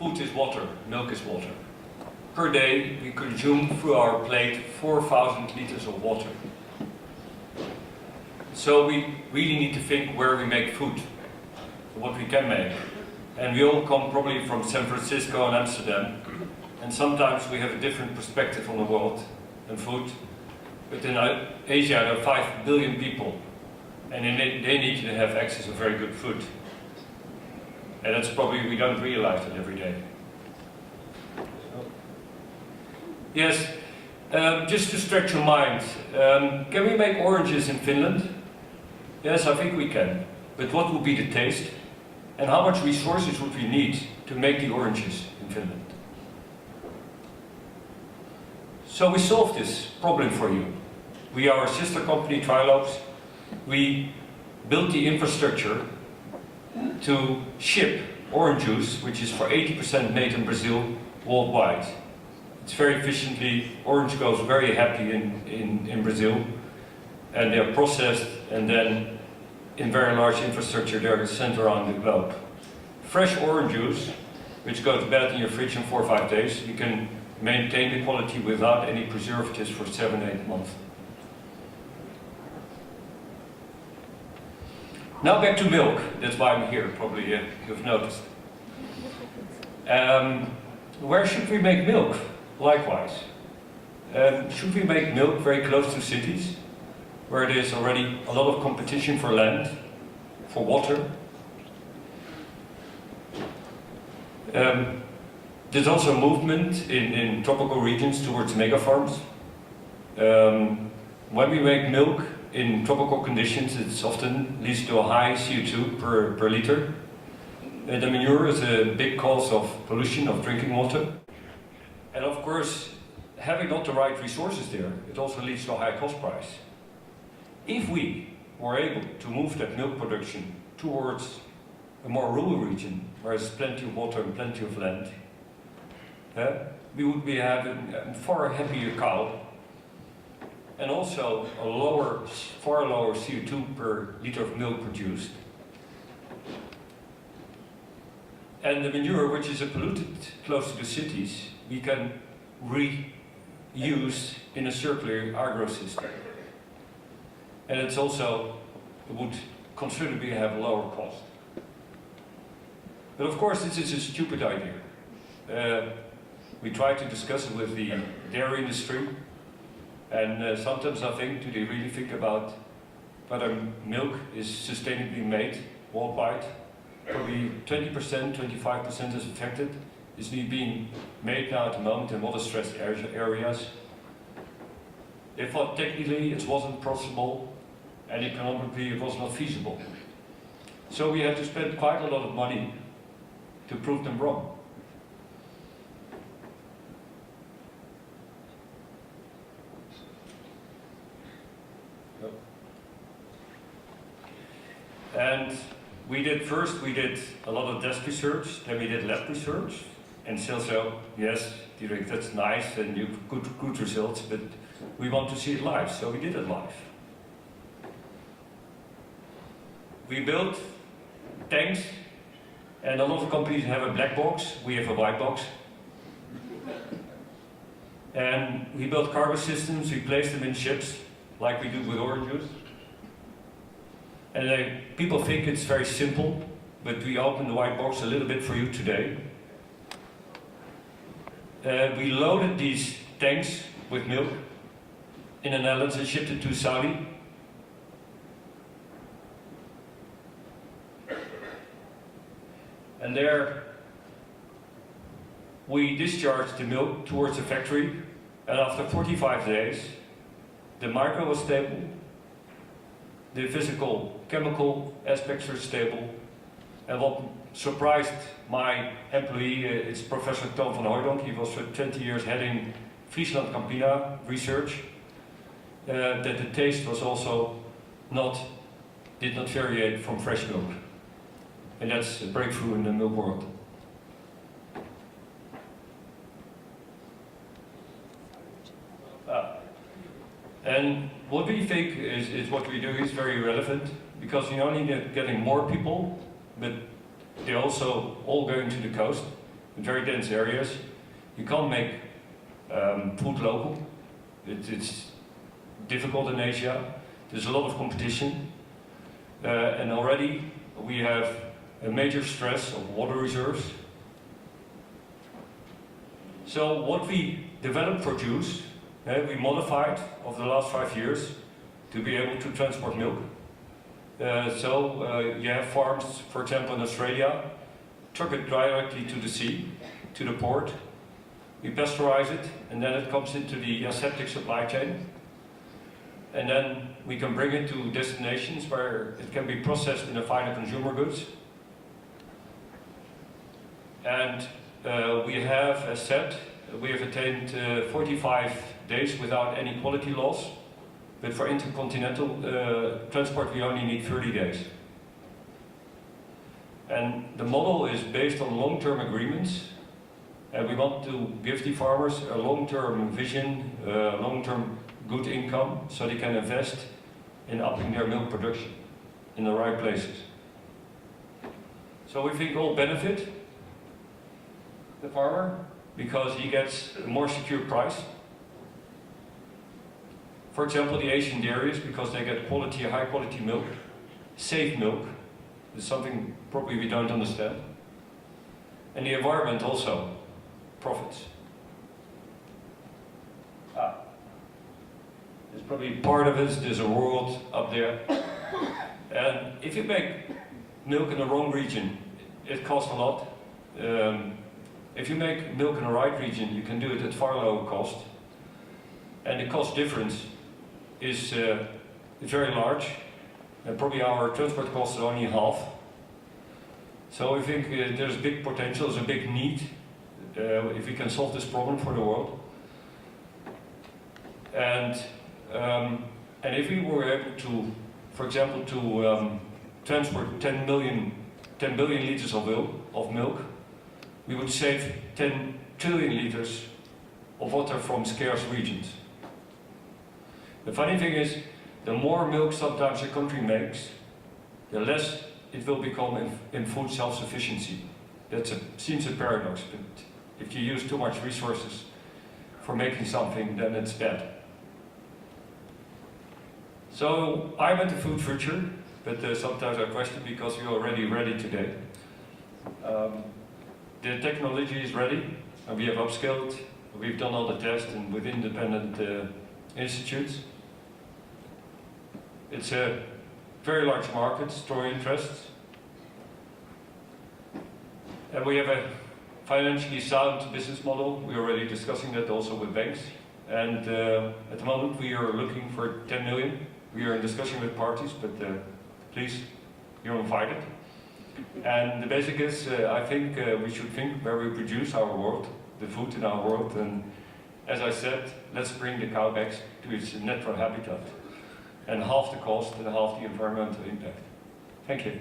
food is water, milk is water. Per day we consume through our plate 4,000 liters of water. So we really need to think where we make food, what we can make. And we all come probably from San Francisco and Amsterdam, and sometimes we have a different perspective on the world and food. But in Asia there are 5 billion people, and they need to have access to very good food. And that's probably, we don't realize it every day. Yes, just to stretch your mind, can we make oranges in Finland? Yes, I think we can. But what would be the taste? And how much resources would we need to make the oranges in Finland? So we solved this problem for you. We are a sister company, Trilobes. We built the infrastructure to ship orange juice, which is for 80% made in Brazil, worldwide. It's very efficiently, orange goes very happy in Brazil, and they're processed and then in very large infrastructure they're sent around the globe. Fresh orange juice, which goes bad in your fridge in 4 or 5 days, you can maintain the quality without any preservatives for 7-8 months. Now back to milk, that's why I'm here, probably you've noticed. Where should we make milk? Likewise. Should we make milk very close to cities, where there's already a lot of competition for land, for water? There's also a movement in tropical regions towards mega farms. When we make milk in tropical conditions, it often leads to a high CO2 per liter. The manure is a big cause of pollution of drinking water. And of course, having not the right resources there, it also leads to a high cost price. If we were able to move that milk production towards a more rural region, where there's plenty of water and plenty of land, we would be having a far happier cow, and also a far lower CO2 per liter of milk produced. And the manure, which is polluted close to the cities, we can reuse in a circular agro system. And it would considerably have a lower cost. But of course this is a stupid idea. We try to discuss it with the dairy industry, and sometimes I think, do they really think about whether milk is sustainably made worldwide? Probably 20%, 25% is affected. It's being made now at the moment in water-stressed areas. They thought technically it wasn't possible, and economically it was not feasible. So we had to spend quite a lot of money to prove them wrong. And we did a lot of desk research, then we did lab research, and so yes, Dirk, that's nice and you good results, but we want to see it live, so we did it live. We built tanks, and a lot of companies have a black box, we have a white box. And we built cargo systems, we placed them in ships, like we do with orange juice. And people think it's very simple, but we opened the white box a little bit for you today. We loaded these tanks with milk in the Netherlands and shipped it to Saudi. And there we discharged the milk towards the factory, and after 45 days the micro was stable, the physical chemical aspects are stable, and what surprised my employee, it's Professor Toon van Hooijdonk, he was for 20 years heading Friesland Campina research, that the taste was also did not vary from fresh milk. And that's a breakthrough in the milk world. And what we think is what we do is very relevant, because you're not only getting more people, but they're also all going to the coast. in very dense areas. You can't make food local. It's difficult in Asia. There's a lot of competition. And already we have a major stress of water reserves. So what we developed, produced, we modified over the last 5 years to be able to transport milk. You have farms, for example, in Australia, truck it directly to the sea, to the port. We pasteurize it, and then it comes into the aseptic supply chain. And then we can bring it to destinations where it can be processed in the final consumer goods. And we have, as said, we have attained 45 days without any quality loss. But for intercontinental transport, we only need 30 days. And the model is based on long-term agreements. And we want to give the farmers a long-term vision, long-term good income, so they can invest in upping their milk production in the right places. So we think all benefit the farmer because he gets a more secure price. For example, the Asian dairies, because they get quality, high quality milk, safe milk, is something probably we don't understand. And the environment also profits. It's probably part of it, there's a world up there. And if you make milk in the wrong region, it costs a lot. If you make milk in the right region, you can do it at far lower cost. And the cost difference is very large. And probably our transport cost is only half. So we think there's big potential, there's a big need if we can solve this problem for the world. And if we were able to, for example, to transport 10 billion liters of milk, we would save 10 trillion liters of water from scarce regions. The funny thing is, the more milk sometimes a country makes, the less it will become in food self-sufficiency. That seems a paradox, but if you use too much resources for making something, then it's bad. So I'm at the food future, but sometimes I question because we're already ready today. The technology is ready, and we have upskilled. We've done all the tests and with independent institutes. It's a very large market, strong interests. And we have a financially sound business model. We're already discussing that also with banks. And at the moment we are looking for 10 million. We are in discussion with parties, but please, you're invited. And the basic is, I think we should think where we produce our world, the food in our world, and as I said, let's bring the cow back to its natural habitat. And half the cost and half the environmental impact. Thank you.